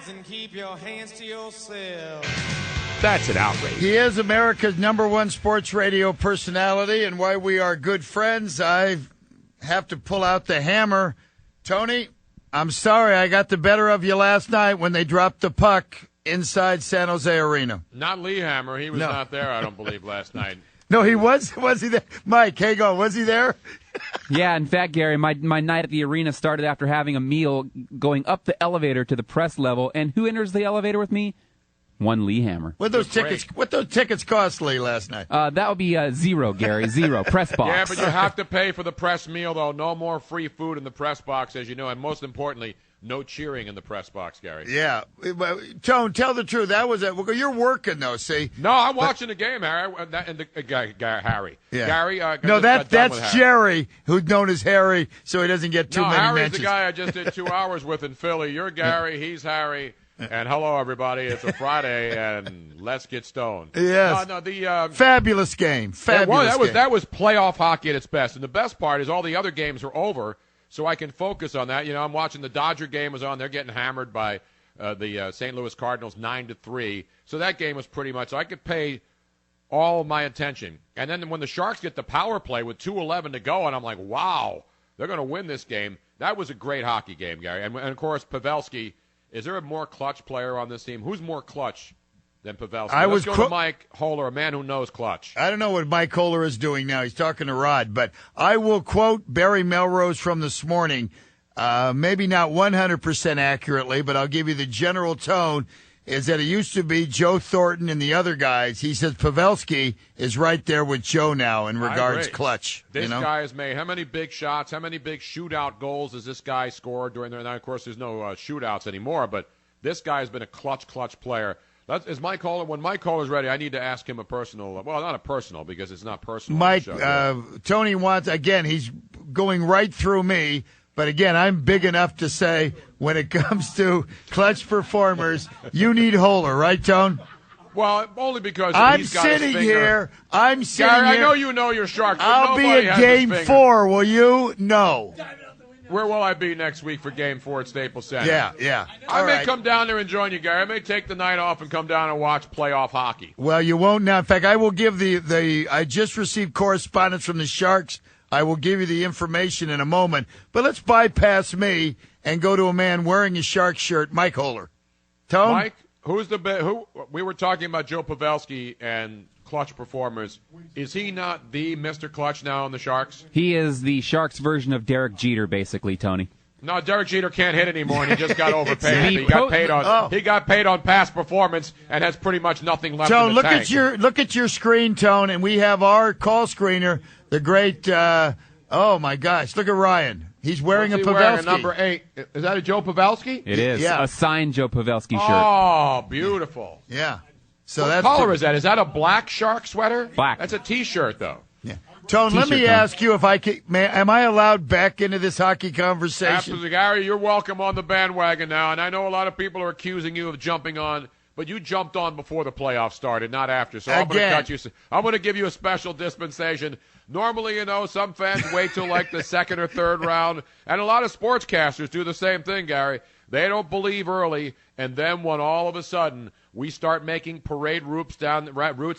and keep your hands to yourself. That's an outrage. He is America's #1 sports radio personality, and why we are good friends, I have to pull out the hammer. Tony, I'm sorry I got the better of you last night when they dropped the puck inside San Jose Arena. Not Lee Hammer. He was not there, I don't believe, last night. No, he was. Was he there? Mike, hey, go. Was he there? Yeah, in fact, Gary, my night at the arena started after having a meal, going up the elevator to the press level. And who enters the elevator with me? One Lee Hammer. What those tickets cost, Lee, last night? That would be zero, Gary. Zero. Press box. Yeah, but you have to pay for the press meal, though. No more free food in the press box, as you know. And most importantly, no cheering in the press box, Gary. Yeah. Tone, tell the truth. That was you're working, though, see? No, I'm watching the game, Harry. Harry. Yeah. Gary. No, that's Jerry, who's known as Harry, so he doesn't get too many Harry's mentions. the guy I just did 2 hours with in Philly. You're Gary. He's Harry. And hello, everybody. It's a Friday, and let's get stoned. Yes. No, the fabulous game. Fabulous game. That was playoff hockey at its best. And the best part is all the other games are over, so I can focus on that. You know, I'm watching the Dodger game was on. They're getting hammered by the St. Louis Cardinals 9-3. So that game was pretty much, so I could pay all of my attention. And then when the Sharks get the power play with 2:11 to go, and I'm like, wow, they're going to win this game. That was a great hockey game, Gary. And of course, Pavelski. Is there a more clutch player on this team? Who's more clutch than Pavelski? Let's go to Mike Holler, a man who knows clutch. I don't know what Mike Holler is doing now. He's talking to Rod. But I will quote Barry Melrose from this morning, maybe not 100% accurately, but I'll give you the general tone, is that it used to be Joe Thornton and the other guys. He says Pavelski is right there with Joe now in regards clutch. This guy has made how many big shots, how many big shootout goals has this guy scored during there? Now, of course, there's no shootouts anymore, but this guy has been a clutch player. Is Mike Holler, when Mike Holler's ready, I need to ask him a personal, well, not a personal because it's not personal. Mike, Tony wants, again, he's going right through me. But again, I'm big enough to say when it comes to clutch performers, you need Holler, right, Tone? Well, only because I'm he's got sitting his finger. here. I'm sitting Gary, here. I know you know your Sharks. I'll be at Game 4. Will you? No. Where will I be next week for Game 4 at Staples Center? Yeah. I may come down there and join you, Gary. I may take the night off and come down and watch playoff hockey. Well, you won't now. In fact, I will give I just received correspondence from the Sharks. I will give you the information in a moment. But let's bypass me and go to a man wearing a Shark shirt, Mike Holler. Tone? Mike, who we were talking about Joe Pavelski and clutch performers. Is he not the Mr. Clutch now on the Sharks? He is the Sharks version of Derek Jeter, basically, Tony. No, Derek Jeter can't hit anymore, and he just got overpaid. He got paid on past performance and has pretty much nothing left in the tank. Look at your screen, Tone, and we have our call screener, the great. Oh my gosh! Look at Ryan. He's wearing a Pavelski. Wearing a number 8. Is that a Joe Pavelski? It is. Yeah. A signed Joe Pavelski shirt. Oh, beautiful. Yeah. So what color is that? Is that a black Shark sweater? Black. That's a T-shirt, though. Yeah. Tone, let me ask you if I can. Am I allowed back into this hockey conversation? Absolutely, Gary. You're welcome on the bandwagon now, and I know a lot of people are accusing you of jumping on, but you jumped on before the playoffs started, not after. So I'm going to cut you. I'm going to give you a special dispensation. Normally, some fans wait till like the second or third round, and a lot of sportscasters do the same thing, Gary. They don't believe early, and then when all of a sudden we start making parade routes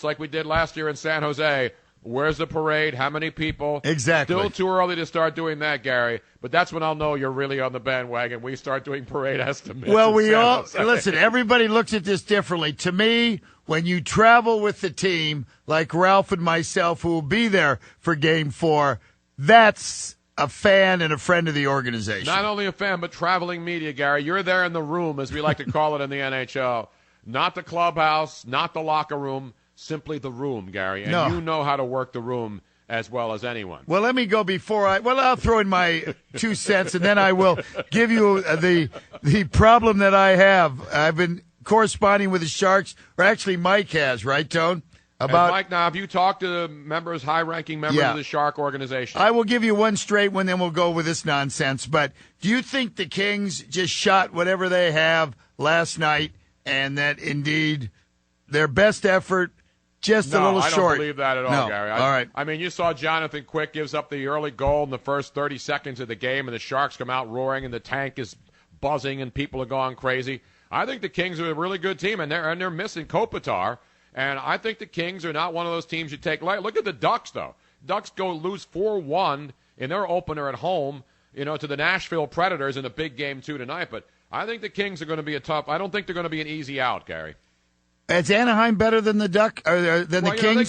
like we did last year in San Jose. Where's the parade? How many people? Exactly. Still too early to start doing that, Gary. But that's when I'll know you're really on the bandwagon. We start doing parade estimates. Well, listen, everybody looks at this differently. To me, when you travel with the team, like Ralph and myself, who will be there for Game 4, that's a fan and a friend of the organization. Not only a fan, but traveling media, Gary. You're there in the room, as we like to call it in the NHL. Not the clubhouse, not the locker room. Simply the room, Gary, and you know how to work the room as well as anyone. Well, let me go I'll throw in my 2 cents, and then I will give you the problem that I have. I've been corresponding with the Sharks, or actually Mike has, right, Tone? Mike, now, have you talked to the high-ranking members of the Shark organization? I will give you one straight one, then we'll go with this nonsense. But do you think the Kings just shot whatever they have last night, and that indeed their best effort just a little short? No, I don't believe that at all, Gary. All right. I mean, you saw Jonathan Quick gives up the early goal in the first 30 seconds of the game, and the Sharks come out roaring, and the tank is buzzing, and people are going crazy. I think the Kings are a really good team, and they're missing Kopitar. And I think the Kings are not one of those teams you take light. Look at the Ducks, though. Ducks go lose 4-1 in their opener at home, to the Nashville Predators in a big game, too, tonight. But I think the Kings are going to be I don't think they're going to be an easy out, Gary. Is Anaheim better than the the Kings?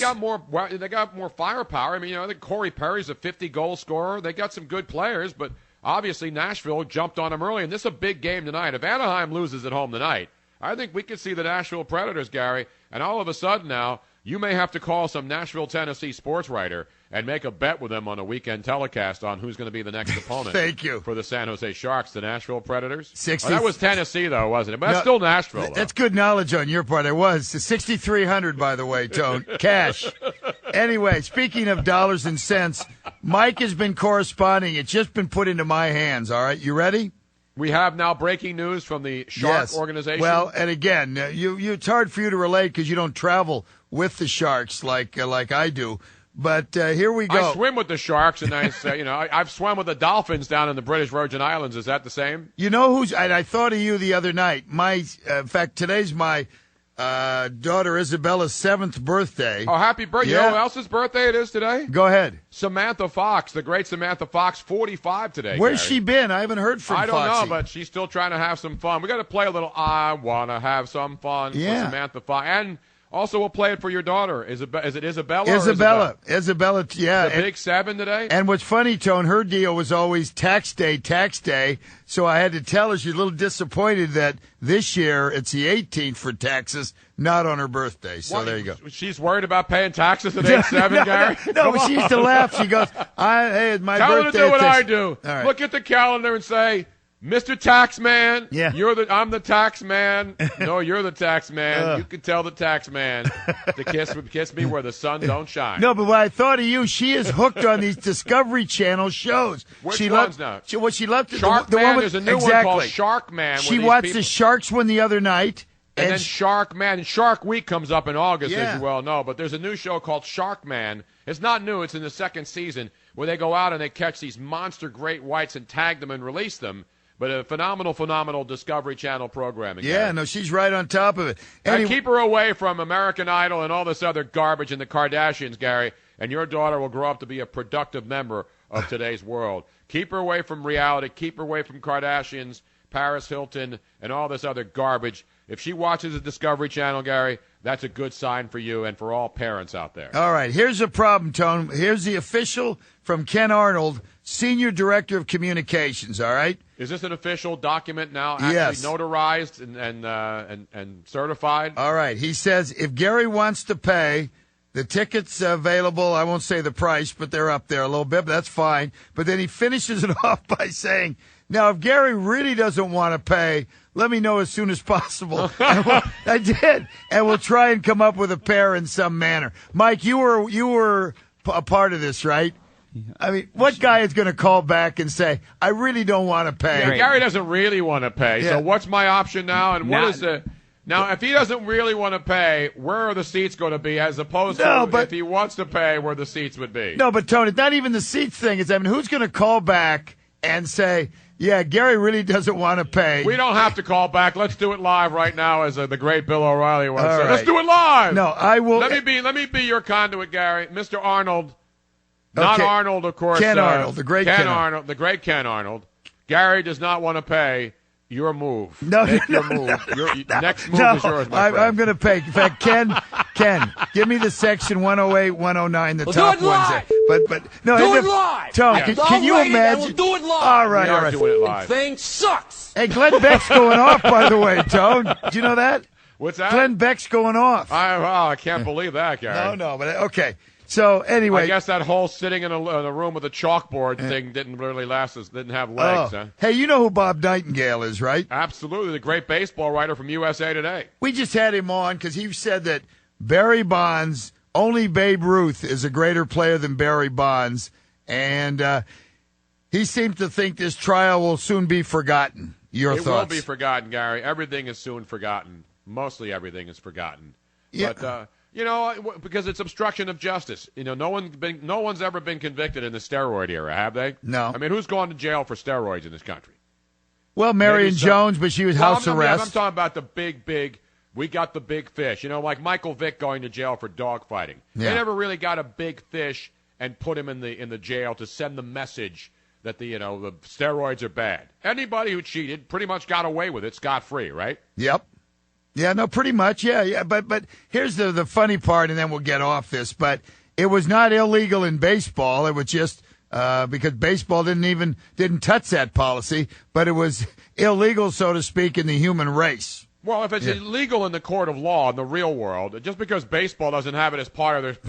They got more firepower. I mean, I think Corey Perry's a 50-goal scorer. They got some good players, but obviously Nashville jumped on them early, and this is a big game tonight. If Anaheim loses at home tonight, I think we could see the Nashville Predators, Gary, and all of a sudden now you may have to call some Nashville, Tennessee sports writer and make a bet with them on a weekend telecast on who's going to be the next opponent. Thank you. For the San Jose Sharks, the Nashville Predators. 60. That was Tennessee, though, wasn't it? But that's still Nashville, though. That's good knowledge on your part. It was. 6,300, by the way, Tone. Cash. Anyway, speaking of dollars and cents, Mike has been corresponding. It's just been put into my hands, all right? You ready? We have now breaking news from the Shark organization. Well, and again, it's hard for you to relate because you don't travel with the Sharks like I do. But here we go. I swim with the Sharks, and I've swum with the Dolphins down in the British Virgin Islands. Is that the same? You know who's? And I thought of you the other night. In fact, today's my daughter Isabella's 7th birthday. Oh, happy birthday! Yeah. You know who else's birthday it is today? Go ahead. Samantha Fox, the great Samantha Fox, 45 today. Where's Gary. she been? I haven't heard from. I don't Foxy. know, but she's still trying to have some fun. We got to play a little. I wanna have some fun. Yeah. For Samantha Fox, and also we'll play it for your daughter. Is it Isabella? Isabella. Yeah. The big 7 today. And what's funny, Tone, her deal was always tax day. So I had to tell her she's a little disappointed that this year it's the 18th for taxes, not on her birthday. So there you go. She's worried about paying taxes at age 7, Gary? No, she used to laugh. She goes, hey, it's my Tell birthday. her to do what I do. All right. Look at the calendar and say, Mr. Taxman, yeah. I'm the tax man. No, you're the tax man. You can tell the tax man to kiss me where the sun don't shine. No, but when I thought of you, she is hooked on these Discovery Channel shows. Which she ones loved, now? She loved Shark the Man. one with, There's a new exactly. one called Shark Man. She watched the Sharks one the other night. And then Shark Man. And Shark Week comes up in August, Yeah. as you well know. But there's a new show called Shark Man. It's not new. It's in the 2nd season where they go out and they catch these monster great whites and tag them and release them. But a phenomenal Discovery Channel programming. Yeah, Gary. no, she's right on top of it. And keep her away from American Idol and all this other garbage and the Kardashians, Gary, and your daughter will grow up to be a productive member of today's world. Keep her away from reality. Keep her away from Kardashians, Paris Hilton, and all this other garbage. If she watches the Discovery Channel, Gary, that's a good sign for you and for all parents out there. All right, here's a problem, Tone. Here's the official from Ken Arnold, Senior Director of Communications, all right? Is this an official document now, actually Yes. notarized and certified? All right. He says if Gary wants to pay, the tickets available, I won't say the price, but they're up there a little bit, but that's fine. But then he finishes it off by saying, now, if Gary really doesn't want to pay, let me know as soon as possible. I did. And we'll try and come up with a pair in some manner. Mike, you were a part of this, right? I mean, what guy is going to call back and say, I really don't want to pay? Yeah, Gary doesn't really want to pay. Yeah. So what's my option now? And what is the now? If he doesn't really want to pay, where are the seats going to be? As opposed to if he wants to pay, where the seats would be? No, but Tony, not even the seats thing. Is who's going to call back and say, yeah, Gary really doesn't want to pay? We don't have to call back. Let's do it live right now, as the great Bill O'Reilly once said. Right. Let's do it live. No, I will. Let me be your conduit, Gary. Mr. Arnold. Not Okay. Arnold, of course. Ken Arnold, the great Ken Arnold. The great Ken Arnold. Gary does not want to pay. Your move. No, Make no, your move. Your next move no, is yours, my friend. I'm going to pay. In fact, Ken, give me the section 108, 109, the top ones there. But no, do it live. Tone, Yeah. can you imagine? We'll do it live. All right, We all are right. doing it live. Thing sucks. Hey, Glenn Beck's going off, by the way, Tone. Did you know that? What's that? Glenn Beck's going off. I can't believe that, Gary. No, but okay. So anyway, I guess that whole sitting in a room with a chalkboard thing didn't really last us. Didn't have legs. Huh? Hey, you know who Bob Nightingale is, right? Absolutely, the great baseball writer from USA Today. We just had him on because he said that Barry Bonds, only Babe Ruth is a greater player than Barry Bonds, and he seemed to think this trial will soon be forgotten. Your It thoughts? will be forgotten, Gary. Everything is soon forgotten. Mostly everything is forgotten. Yeah. But because it's obstruction of justice. No one's ever been convicted in the steroid era, have they? No. I mean, who's gone to jail for steroids in this country? Well, Marion Jones, but she was house arrest. I'm talking about the big. We got the big fish. Like Michael Vick going to jail for dogfighting. Yeah. They never really got a big fish and put him in the jail to send the message that the steroids are bad. Anybody who cheated pretty much got away with it scot-free, right? Yep. Yeah, no, pretty much. Yeah. But here's the funny part, and then we'll get off this. But it was not illegal in baseball. It was just because baseball didn't touch that policy, but it was illegal, so to speak, in the human race. Well, if it's illegal in the court of law in the real world, just because baseball doesn't have it as part of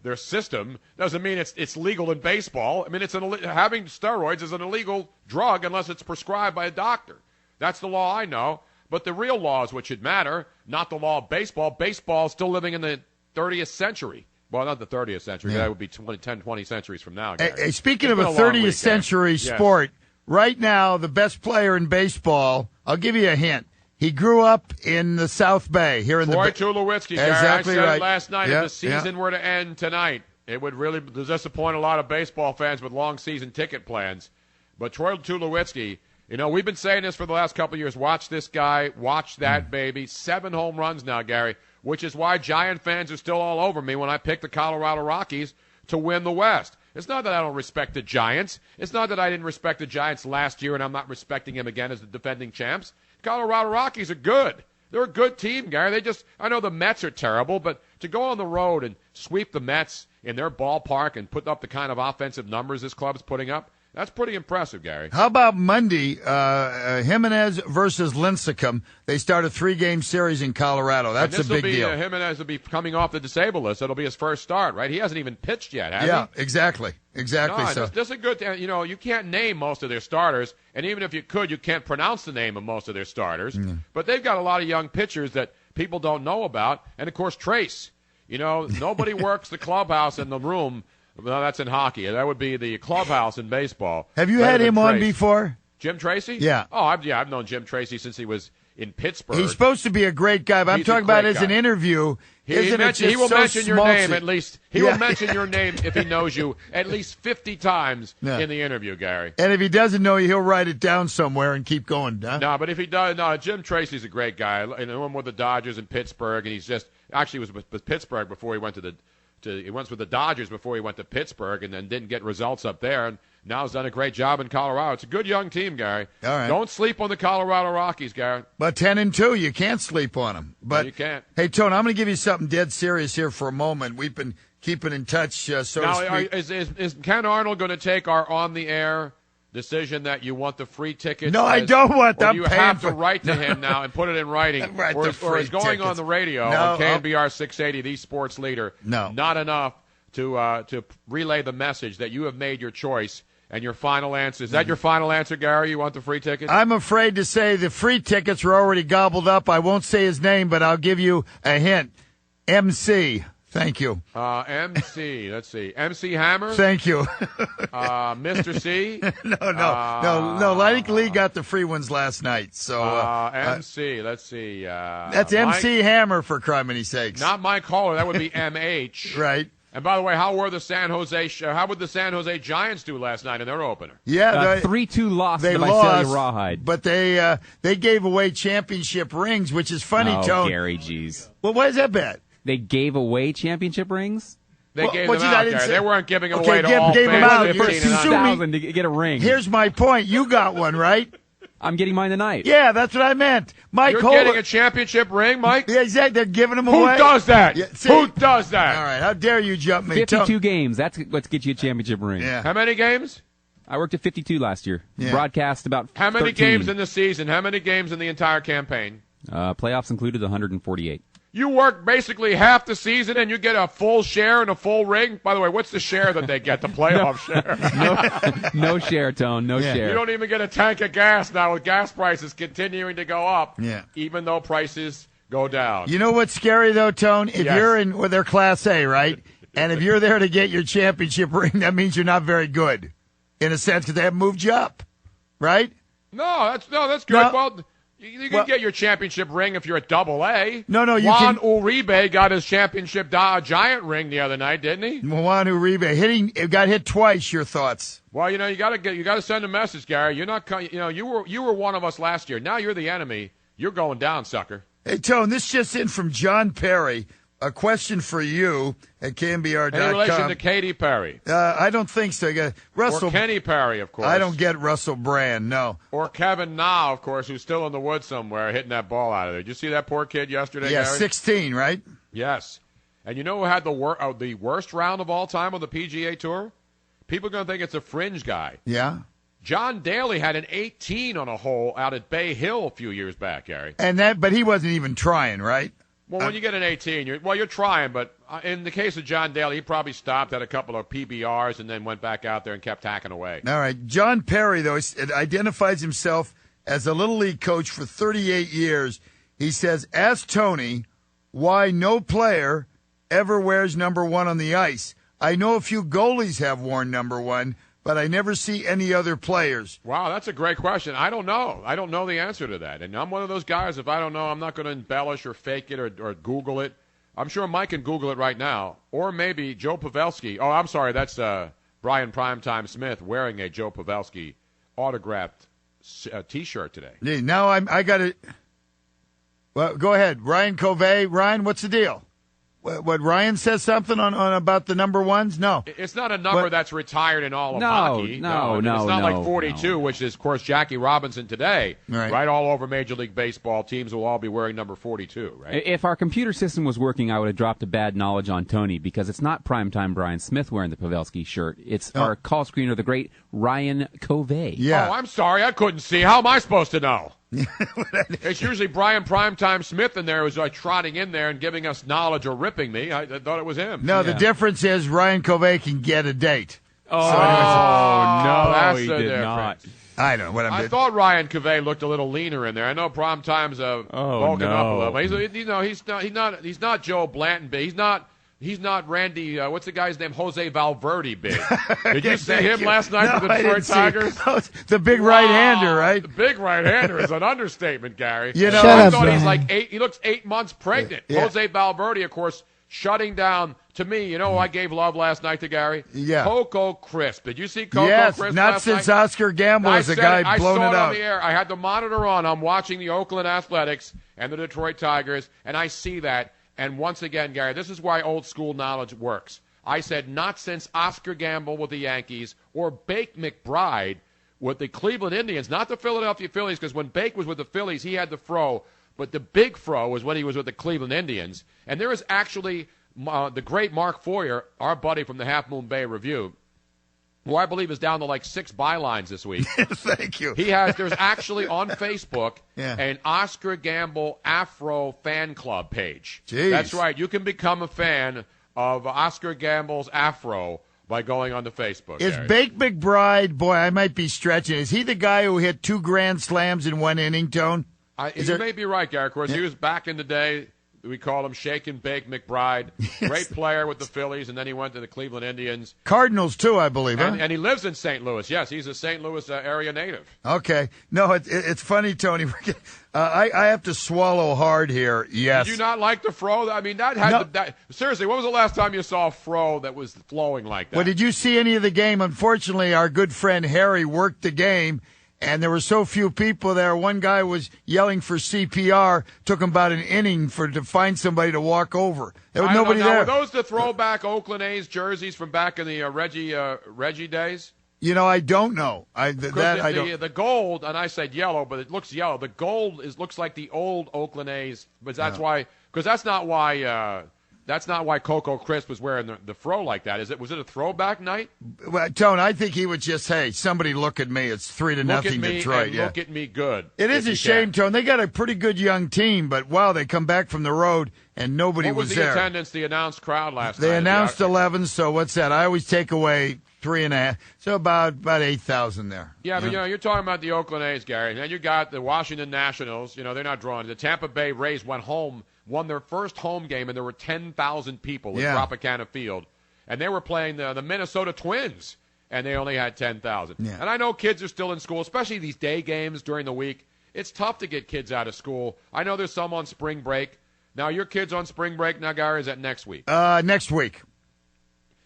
their system doesn't mean it's legal in baseball. I mean, having steroids is an illegal drug unless it's prescribed by a doctor. That's the law I know. But the real law is what should matter, not the law of baseball. Baseball is still living in the 30th century. Well, not the 30th century. Yeah. That would be 10, 20 centuries from now. Hey, speaking of a 30th century sport, right now the best player in baseball, I'll give you a hint. He grew up in the South Bay here in Troy Tulowitzki. Exactly I said right. it last night. If the season were to end tonight, it would really disappoint a lot of baseball fans with long season ticket plans. But Troy Tulowitzki, we've been saying this for the last couple of years. Watch this guy. Watch that baby. 7 home runs now, Gary, which is why Giant fans are still all over me when I pick the Colorado Rockies to win the West. It's not that I don't respect the Giants. It's not that I didn't respect the Giants last year and I'm not respecting them again as the defending champs. Colorado Rockies are good. They're a good team, Gary. I know the Mets are terrible, but to go on the road and sweep the Mets in their ballpark and put up the kind of offensive numbers this club's putting up, that's pretty impressive, Gary. How about Monday, Jimenez versus Lincecum? They start a 3-game series in Colorado. That's a big deal. Jimenez will be coming off the disabled list. It'll be his first start, right? He hasn't even pitched yet, has he? Yeah, exactly. No, that's a good – you can't name most of their starters, and even if you could, you can't pronounce the name of most of their starters. But they've got a lot of young pitchers that people don't know about. And, of course, Trace. Nobody works the clubhouse in the room – no, that's in hockey. That would be the clubhouse in baseball. Have you had him on before? Jim Tracy? Yeah. Oh, I've known Jim Tracy since he was in Pittsburgh. He's supposed to be a great guy, but I'm talking about as an interview. He will mention your name at least. He will mention your name if he knows you at least 50 times in the interview, Gary. And if he doesn't know you, he'll write it down somewhere and keep going. Huh? No, but if he does, Jim Tracy's a great guy. I know him with the Dodgers in Pittsburgh, and he's actually was with Pittsburgh before he went he went with the Dodgers before he went to Pittsburgh and then didn't get results up there, and now has done a great job in Colorado. It's a good young team, Gary. All right. Don't sleep on the Colorado Rockies, Gary. But 10-2, you can't sleep on them. But no, you can't. Hey, Tone, I'm going to give you something dead serious here for a moment. We've been keeping in touch, so now, to speak. Is Ken Arnold going to take our on-the-air decision that you want the free tickets? No, I don't want them. Or do you have to write to him now and put it in writing? Or is going on the radio on KNBR 680, the sports leader, not enough to relay the message that you have made your choice and your final answer? Is that your final answer, Gary? You want the free tickets? I'm afraid to say the free tickets are already gobbled up. I won't say his name, but I'll give you a hint. MC. Thank you. MC. Let's see. MC Hammer? Thank you. Mr. C? No. Like Lee got the free ones last night. So MC. Let's see. That's MC Mike, Hammer, for criminy sakes. Not Mike Kohler. That would be MH. Right. And by the way, how would the San Jose Giants do last night in their opener? Yeah, 3-2 loss to Visalia Rawhide. But they gave away championship rings, which is funny, Tone. Gary, geez. Well, why is that bad? They gave away championship rings? They gave them out, Gary. They weren't giving them away to all gave them out. fans. $2,000 to get a ring. Here's my point. You got one, right? I'm getting mine tonight. Yeah, that's what I meant. You're getting a championship ring, Mike? Yeah, exactly. They're giving them away. Who does that? Yeah, who does that? All right. How dare you jump me? 52 games. That's what's get you a championship ring. Yeah. How many games? I worked at 52 last year. Yeah. Broadcast about How many 13. games in the season? How many games in the entire campaign? Playoffs included 148. You work basically half the season and you get a full share and a full ring? By the way, what's the share that they get, the playoff share? No share, Tone. No share. You don't even get a tank of gas now with gas prices continuing to go up, even though prices go down. You know what's scary, though, Tone? If you're in they're Class A, right? And if you're there to get your championship ring, that means you're not very good, in a sense, because they haven't moved you up, right? No, that's good. No. Well, You can get your championship ring if you're at Double-A. No, you Juan can. Uribe got his championship Giant ring the other night, didn't he? Juan Uribe got hit twice. Your thoughts? Well, you got to send a message, Gary. You're not, you were one of us last year. Now you're the enemy. You're going down, sucker. Hey, Tone, this just in from John Perry. A question for you at KNBR.com. Any relation to Katy Perry? I don't think so. Russell Or Kenny Perry, of course. I don't get Russell Brand, no. Or Kevin Na, of course, who's still in the woods somewhere hitting that ball out of there. Did you see that poor kid yesterday, Yeah, Gary? 16, right? Yes. And you know who had the worst round of all time on the PGA Tour? People are going to think it's a fringe guy. Yeah. John Daly had an 18 on a hole out at Bay Hill a few years back, Gary. But he wasn't even trying, right? Well, when you get an 18, you're trying, but in the case of John Daly, he probably stopped at a couple of PBRs and then went back out there and kept hacking away. All right. John Perry, though, identifies himself as a Little League coach for 38 years. He says, ask Tony why no player ever wears number 1 on the ice. I know a few goalies have worn number 1, but I never see any other players. Wow, that's a great question. I don't know. I don't know the answer to that. And I'm one of those guys, if I don't know, I'm not going to embellish or fake it or Google it. I'm sure Mike can Google it right now. Or maybe Joe Pavelski. Oh, I'm sorry, that's Brian Primetime Smith wearing a Joe Pavelski autographed T-shirt today. Yeah, now I got to – well, go ahead. Ryan Covey. Ryan, what's the deal? What Ryan says something on about the number 1s? No. It's not a number that's retired in all of hockey. No. It's not like 42, which is, of course, Jackie Robinson today. Right. All over Major League Baseball, teams will all be wearing number 42, right? If our computer system was working, I would have dropped a bad knowledge on Tony because it's not primetime Brian Smith wearing the Pavelski shirt. It's our call screener, the great Ryan Covey. Yeah. Oh, I'm sorry. I couldn't see. How am I supposed to know? It's usually Brian Primetime Smith in there who's like trotting in there and giving us knowledge or ripping me. I thought it was him. No, the difference is Ryan Covey can get a date. Oh, no, that's he the did difference. not. I know what I thought Ryan Covey looked a little leaner in there. I know Primetime's bulking up a little. But he's not Joe Blanton big. He's not Randy, what's the guy's name? Jose Valverde big. Did you see him last night with the Detroit Tigers? The big right-hander, right? The big right-hander is an understatement, Gary. I thought he's like he looks 8 months pregnant. Yeah. Jose Valverde, of course, shutting down, to me, you know who I gave love last night to, Gary? Yeah. Coco Crisp. Did you see Coco Crisp not last since night? Oscar Gamble as a guy blown it I saw it out. on the air. I had the monitor on. I'm watching the Oakland Athletics and the Detroit Tigers, and I see that. And once again, Gary, this is why old school knowledge works. I said not since Oscar Gamble with the Yankees or Bake McBride with the Cleveland Indians, not the Philadelphia Phillies, because when Bake was with the Phillies, he had the fro, but the big fro was when he was with the Cleveland Indians. And there is actually the great Mark Foyer, our buddy from the Half Moon Bay Review, who I believe is down to like 6 bylines this week. Thank you. There's actually on Facebook Yeah. an Oscar Gamble Afro fan club page. Jeez. That's right. You can become a fan of Oscar Gamble's Afro by going on to Facebook. Is Gary. Bake McBride, boy, I might be stretching. Is he the guy who hit 2 grand slams in 1 inning, Tone? You may be right, Gary. Of course, he was back in the day. We called him Shake and Bake McBride. Great player with the Phillies, and then he went to the Cleveland Indians. Cardinals, too, I believe, huh? And he lives in St. Louis. Yes, he's a St. Louis area native. Okay. No, it's funny, Tony. I have to swallow hard here. Yes. Did you not like the fro? I mean, that had seriously, when was the last time you saw a fro that was flowing like that? Well, did you see any of the game? Unfortunately, our good friend Harry worked the game, and there were so few people there. One guy was yelling for CPR. Took him about an inning to find somebody to walk over. There was nobody there. Were those the throwback Oakland A's jerseys from back in the Reggie days? You know, I don't know. I don't. The gold, and I said yellow, but it looks yellow. The gold looks like the old Oakland A's, but that's why. Because that's not why. That's not why Coco Crisp was wearing the fro like that. Was it a throwback night? Well, Tone, I think he would just, hey, somebody look at me. It's 3-0 Detroit. Look at me good. It is a shame, Tone. They got a pretty good young team, but wow, they come back from the road and nobody was there. What was the attendance, the announced crowd last night? They announced 11, so what's that? I always take away 3.5, so about 8,000 there. Yeah, but you're talking about the Oakland A's, Gary. And then you got the Washington Nationals. They're not drawing. The Tampa Bay Rays won their first home game, and there were 10,000 people at Tropicana Field. And they were playing the Minnesota Twins, and they only had 10,000. Yeah. And I know kids are still in school, especially these day games during the week. it's tough to get kids out of school. I know there's some on spring break. Now, your kids on spring break now, Gary, is that next week? Next week.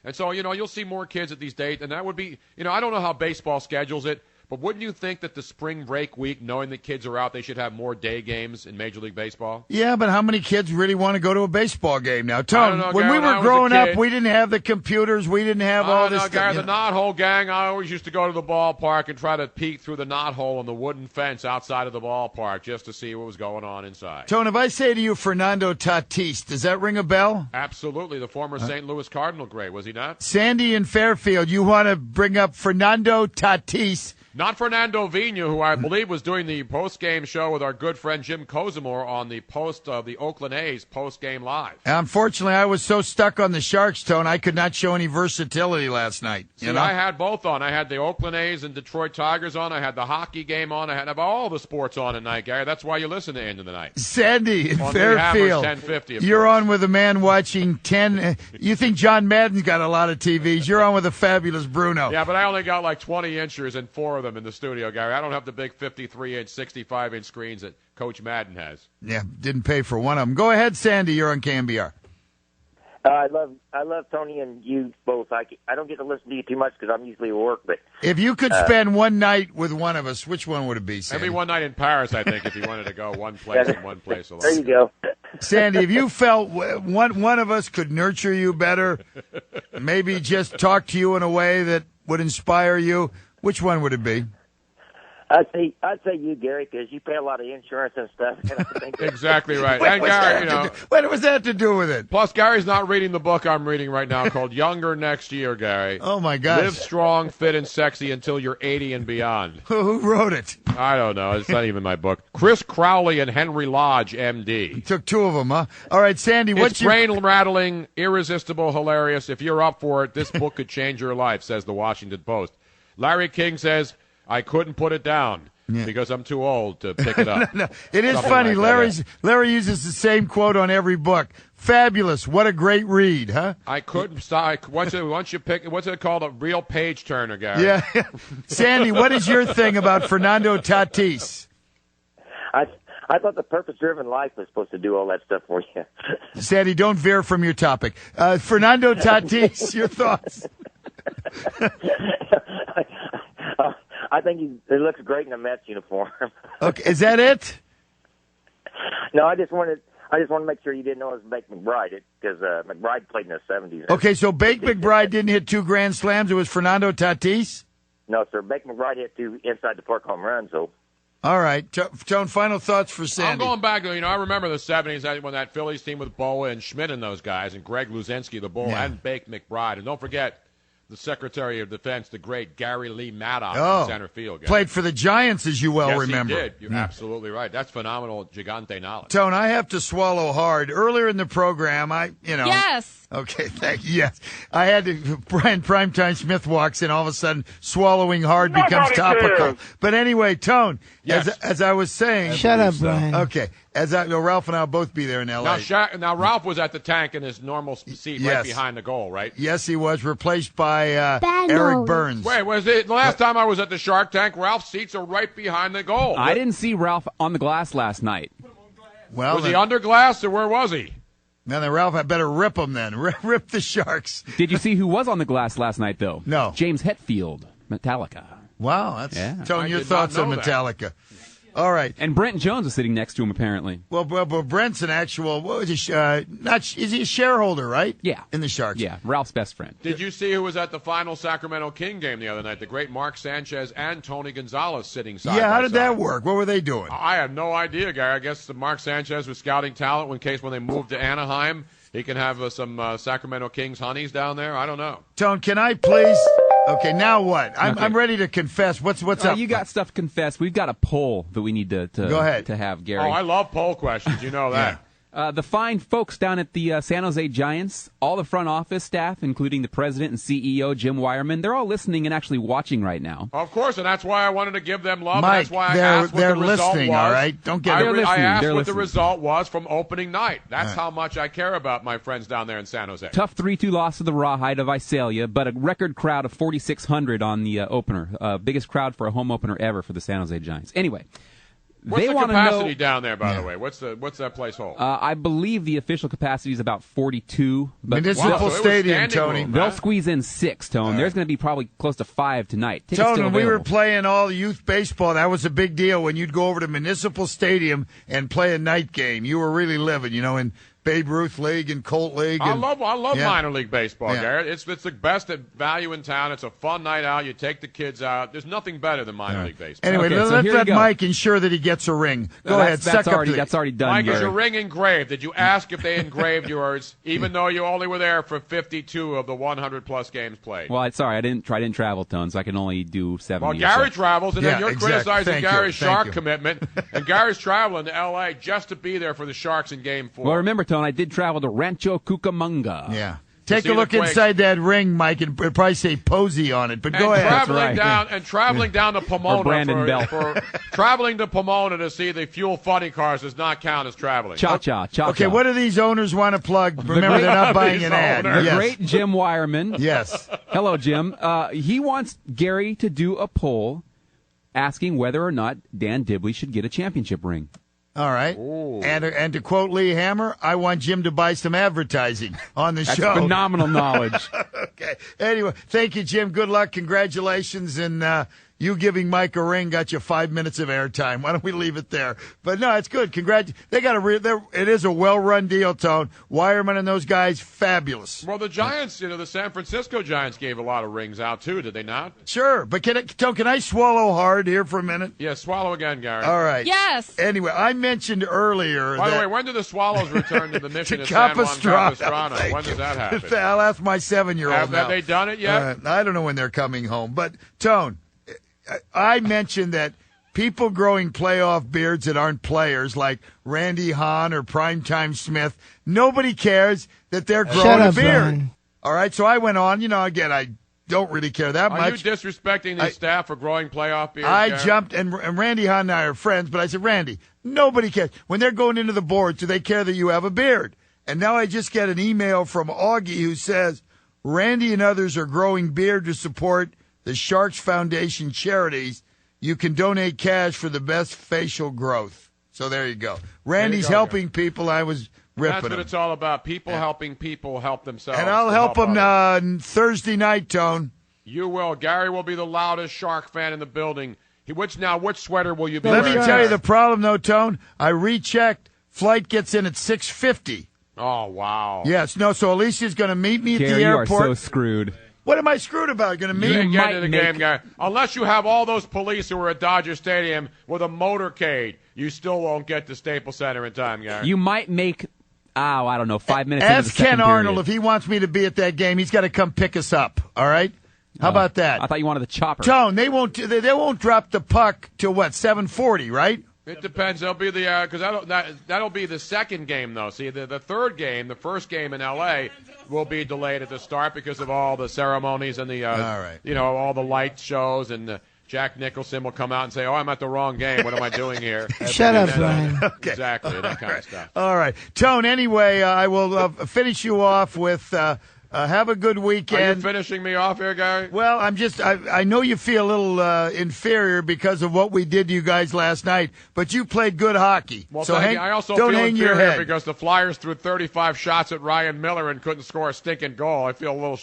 And so, you'll see more kids at these dates, and that would be, I don't know how baseball schedules it, but wouldn't you think that the spring break week, knowing that kids are out, they should have more day games in Major League Baseball? Yeah, but how many kids really want to go to a baseball game now? Tone, when Gary, we were growing up, we didn't have the computers. We didn't have all this stuff. Gary, the knothole gang, I always used to go to the ballpark and try to peek through the knothole on the wooden fence outside of the ballpark just to see what was going on inside. Tone, if I say to you Fernando Tatis, does that ring a bell? Absolutely. The former St. Louis Cardinal great, was he not? Sandy in Fairfield, you want to bring up Fernando Tatis. Not Fernando Vina, who I believe was doing the post-game show with our good friend Jim Kozimor on the post of the Oakland A's post-game live. Unfortunately, I was so stuck on the Sharks, Tone, I could not show any versatility last night. I had both on. I had the Oakland A's and Detroit Tigers on. I had the hockey game on. I had all the sports on at night, Gary. That's why you listen to End of the Night. Sandy in on Fairfield, 1050, you're on with a man watching 10. You think John Madden's got a lot of TVs. You're on with a fabulous Bruno. Yeah, but I only got like 20 inchers and 4 of them in the studio, Gary. I don't have the big 53-inch, 65-inch screens that Coach Madden has. Yeah, didn't pay for one of them. Go ahead, Sandy. You're on KNBR. I love Tony and you both. I don't get to listen to you too much because I'm usually at work. But if you could spend one night with one of us, which one would it be, Sandy? Maybe one night in Paris, I think, if you wanted to go one place and one place alone. There you go. Sandy, if you felt one of us could nurture you better, maybe just talk to you in a way that would inspire you, which one would it be? I'd say you, Gary, because you pay a lot of insurance and stuff. And I think exactly right. And Gary, what was that to do with it? Plus, Gary's not reading the book I'm reading right now called Younger Next Year, Gary. Oh, my gosh. Live strong, fit, and sexy until you're 80 and beyond. Who wrote it? I don't know. It's not even my book. Chris Crowley and Henry Lodge, M.D. You took 2 of them, huh? All right, Sandy, what's your... It's brain-rattling, irresistible, hilarious. If you're up for it, this book could change your life, says the Washington Post. Larry King says, I couldn't put it down. Yeah. Because I'm too old to pick it up. No. It is funny. Like Larry uses the same quote on every book. Fabulous. What a great read, huh? I couldn't stop. Once you pick, what's it called? A real page turner, Gary. Yeah. Sandy, what is your thing about Fernando Tatis? I thought the purpose-driven life was supposed to do all that stuff for you. Sandy, don't veer from your topic. Fernando Tatis, your thoughts? I think he looks great in a Mets uniform. Okay, is that it? No, I just wanted to make sure you didn't know it was Bake McBride because McBride played in the 70s. Okay, so Bake McBride didn't hit 2 grand slams. It was Fernando Tatis? No, sir. Bake McBride hit 2 inside the park home runs. So. All right, Tone. Final thoughts for Sandy. I'm going back to I remember the 70s when that Phillies team with Boa and Schmidt and those guys and Greg Luzinski, the bull, and Bake McBride, and don't forget. The Secretary of Defense, the great Gary Lee Maddox in center field. Guys. Played for the Giants, as you remember. Yes, he did. You're absolutely right. That's phenomenal gigante knowledge. Tone, I have to swallow hard. Earlier in the program, Yes. Okay, thank you. Yes. I had to, Brian Primetime Smith walks in, all of a sudden, swallowing hard becomes topical. But anyway, Tone, as I was saying. Shut up, Brian. Okay. Ralph and I will both be there in L.A. Now, Ralph was at the tank in his normal seat right behind the goal, right? Yes, he was, replaced by Eric Burns. Wait, was it the last time I was at the Shark Tank, Ralph's seats are right behind the goal. I didn't see Ralph on the glass last night. Well, was he under glass, or where was he? Now, then, Ralph, I better rip him then. Rip the Sharks. Did you see who was on the glass last night, though? No. James Hetfield, Metallica. Wow, that's Tone, your thoughts on Metallica. All right. And Brent Jones was sitting next to him, apparently. Well, Brent's an actual, what was he, is he a shareholder, right? Yeah. In the Sharks. Yeah, Ralph's best friend. Did you see who was at the final Sacramento King game the other night? The great Mark Sanchez and Tony Gonzalez sitting side by side. Yeah, how did that work? What were they doing? I have no idea, Gary. I guess Mark Sanchez was scouting talent in case when they moved to Anaheim, he can have some Sacramento Kings honeys down there. I don't know. Tone, can I please... Okay, now what? I'm ready to confess. What's up? You got stuff to confess. We've got a poll that we need to Go ahead. to have, Gary. Oh, I love poll questions. You know that. The fine folks down at the San Jose Giants, all the front office staff, including the president and CEO, Jim Wireman, they're all listening and actually watching right now. Of course, and that's why I wanted to give them love. Mike, and that's why I asked what the result was. All right? Don't get it. I asked what the result was from opening night. That's how much I care about my friends down there in San Jose. Tough 3-2 loss to the Rawhide of Visalia, but a record crowd of 4,600 on the opener. Biggest crowd for a home opener ever for the San Jose Giants. Anyway, What's They the want to capacity know. down there, by the way? What's that place hold? I believe the official capacity is about 42. But Municipal Wow, so it was Stadium, standing Tony. room, they'll huh? squeeze in 6, Tone. There's going to be probably close to 5 tonight. Tickets Tone, still when we were available. playing all youth baseball, that was a big deal when you'd go over to Municipal Stadium and play a night game. You were really living, in Babe Ruth League and Colt League. I And, love yeah. minor league baseball, Yeah. Garrett. It's the best at value in town. It's a fun night out. You take the kids out. There's nothing better than minor league baseball. Anyway, Okay, so let's here you let go. Mike ensure that he gets a ring. Go ahead, That's suck already, up to that's already done, Mike, is Gary. your ring engraved? Did you ask if they engraved yours, even though you only were there for 52 of the 100-plus games played? Well, sorry, I didn't travel, Tone, so I can only do 70. Well, or Gary so. travels, and Yeah, then you're exactly. criticizing Thank you. Gary's Thank Shark you. commitment. And Gary's traveling to L.A. just to be there for the Sharks in Game 4. Well, remember, Tone, I did travel to Rancho Cucamonga. Yeah. Take see a look the Quakes. inside that ring, Mike, and it'll probably say Posey on it. But and go ahead. traveling down to Pomona Brandon Bell. for traveling to Pomona to see the Fuel Funny cars does not count as traveling. Cha-cha. Okay, what do these owners want to plug? Remember, they're not buying These an ad. owners. The Yes. great Jim Wireman. Yes. Hello, Jim. He wants Gary to do a poll asking whether or not Dan Dibley should get a championship ring. All right. And to quote Lee Hammer, I want Jim to buy some advertising on the That's show. phenomenal knowledge. Okay. Anyway, thank you, Jim. Good luck. Congratulations. And you giving Mike a ring got you 5 minutes of airtime. Why don't we leave it there? But no, it's good. They got it is a well-run deal, Tone. Wireman and those guys, fabulous. Well, the Giants, the San Francisco Giants gave a lot of rings out, too, did they not? Sure. But can I swallow hard here for a minute? Yeah, swallow again, Gary. All right. Yes. Anyway, I mentioned earlier By the that way, when do the Swallows return to the mission to at San Juan Capistrano. Capistrano? Thank When you. does that happen? I'll ask my 7-year-old now. Have they done it yet? I don't know when they're coming home. But, Tone, I mentioned that people growing playoff beards that aren't players, like Randy Hahn or Primetime Smith, nobody cares that they're growing a beard. Ron. All right, so I went on. Again, I don't really care that Are much. you disrespecting the staff for growing playoff beards? I Gary? jumped, and Randy Hahn and I are friends, but I said, Randy, nobody cares. When they're going into the board, do they care that you have a beard? And now I just get an email from Augie who says, Randy and others are growing beard to support the Sharks Foundation charities. You can donate cash for the best facial growth. So there you go. Randy's helping people. I was ripping That's what him. it's all about. People helping people help themselves. And I'll to help him others. Thursday night, Tone. You will. Gary will be the loudest Shark fan in the building. Which sweater will you be Let wearing? me tell you the problem, though, Tone. I rechecked. Flight gets in at 6:50. Oh, wow. Yes, no, so Alicia's going to meet me at Gary, the you are airport. so screwed. What am I screwed about? Going to meet You didn't get might into the make- game, Gary. Unless you have all those police who were at Dodger Stadium with a motorcade, you still won't get to Staples Center in time, Gary. You might make, I don't know, 5 minutes into the Ask second Ken Arnold period. if he wants me to be at that game. He's got to come pick us up, all right? How about that? I thought you wanted the chopper. Tone, they won't drop the puck till what, 7:40, right? It depends. That'll be the because that'll be the second game though. See, the third game, the first game in L.A. will be delayed at the start because of all the ceremonies and the All right. all the light shows and Jack Nicholson will come out and say, "Oh, I'm at the wrong game. What am I doing here?" Shut up, And Brian. Exactly that kind of stuff. All right. Tone, anyway, I will finish you off with have a good Are you weekend. finishing me off here, Gary? Well, I know you feel a little inferior because of what we did to you guys last night, but you played good hockey. Well, so thank you. I also don't feel hang your inferior head. because the Flyers threw 35 shots at Ryan Miller and couldn't score a stinking goal. I feel a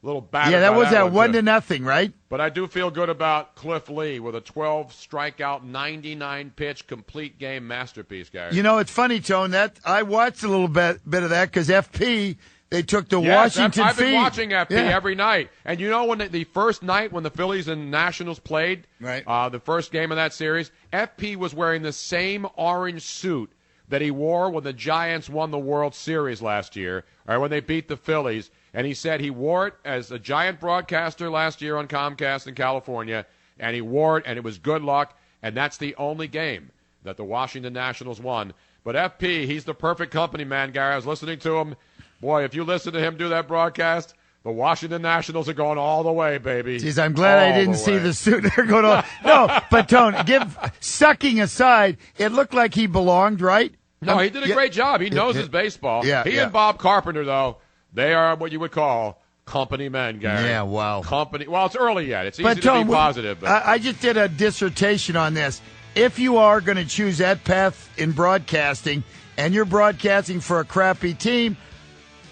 little bad. Yeah, that by was that at 1-0, too. right? But I do feel good about Cliff Lee with a 12 strikeout, 99 pitch, complete game masterpiece, Gary. You know, it's funny, Tone, that I watched a little bit of that because FP, they took the Yes, Washington I've been feed. watching FP Yeah. every night. And you know when the first night when the Phillies and Nationals played, Right. the first game of that series, FP was wearing the same orange suit that he wore when the Giants won the World Series last year, or when they beat the Phillies. And he said he wore it as a Giant broadcaster last year on Comcast in California, and he wore it, and it was good luck. And that's the only game that the Washington Nationals won. But FP, he's the perfect company man, Gary. I was listening to him. Boy, if you listen to him do that broadcast, the Washington Nationals are going all the way, baby. Jeez, I'm glad I All didn't the see way. the suit. They're going on. No, but Tone, sucking aside, it looked like he belonged, right? No, he did a great job. He knows his baseball. Yeah, He yeah. and Bob Carpenter, though, they are what you would call company men, Gary. Yeah, wow. Company. Well, it's early yet. It's easy But to Tone, be positive. But I just did a dissertation on this. if you are going to choose that path in broadcasting and you're broadcasting for a crappy team,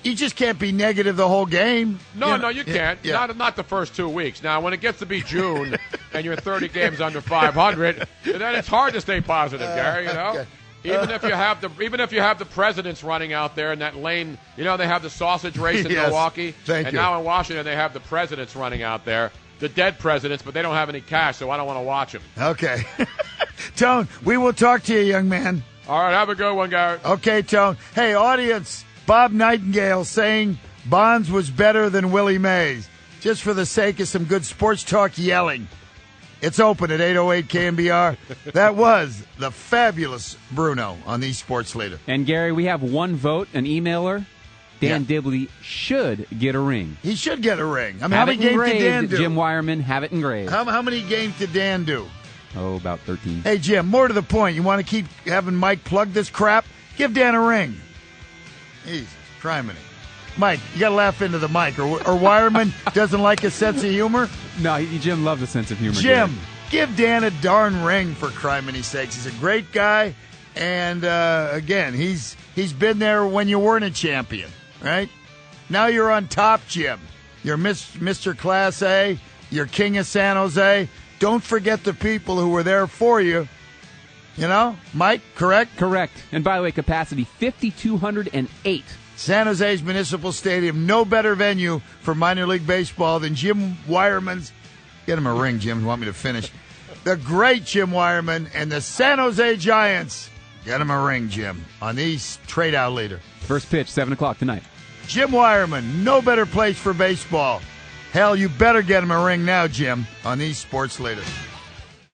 you just can't be negative the whole game. No, you can't. Yeah. Not the first 2 weeks. Now, when it gets to be June and you're 30 games under 500, then it's hard to stay positive, Gary. You know, Okay. even if you have the presidents running out there in that lane. You know, they have the sausage race in Yes. Milwaukee, Thank and you. now in Washington they have the presidents running out there, the dead presidents, but they don't have any cash, so I don't want to watch them. Okay. Tone, we will talk to you, young man. All right, have a good one, Gary. Okay, Tone. Hey, audience, Bob Nightingale saying Bonds was better than Willie Mays. Just for the sake of some good sports talk yelling. It's open at 808 KNBR. That was the fabulous Bruno on the Sports Leader. And, Gary, we have one vote, an emailer. Dan Dibley should get a ring. He should get a ring. I mean, how Have many it games engraved, did Dan do? Jim Wireman, have it engraved. How many games did Dan do? Oh, about 13. Hey, Jim, more to the point. You want to keep having Mike plug this crap? Give Dan a ring. Jesus, criminy. Mike, you got to laugh into the mic. Or Wireman doesn't like his sense of humor? No, Jim loves a sense of humor. Jim, Gary. give Dan a darn ring for criminy sakes. He's a great guy. And, again, he's been there when you weren't a champion, right? Now you're on top, Jim. You're Mr. Class A. You're King of San Jose. Don't forget the people who were there for you. You know, Mike, correct? Correct. And by the way, capacity 5,208. San Jose's Municipal Stadium, no better venue for minor league baseball than Jim Wireman's. Get him a ring, Jim. You want me to finish? The great Jim Wireman and the San Jose Giants. Get him a ring, Jim, on the Trade Out Leader. First pitch, 7 o'clock tonight. Jim Wireman, no better place for baseball. Hell, you better get him a ring now, Jim, on the Sports Leader.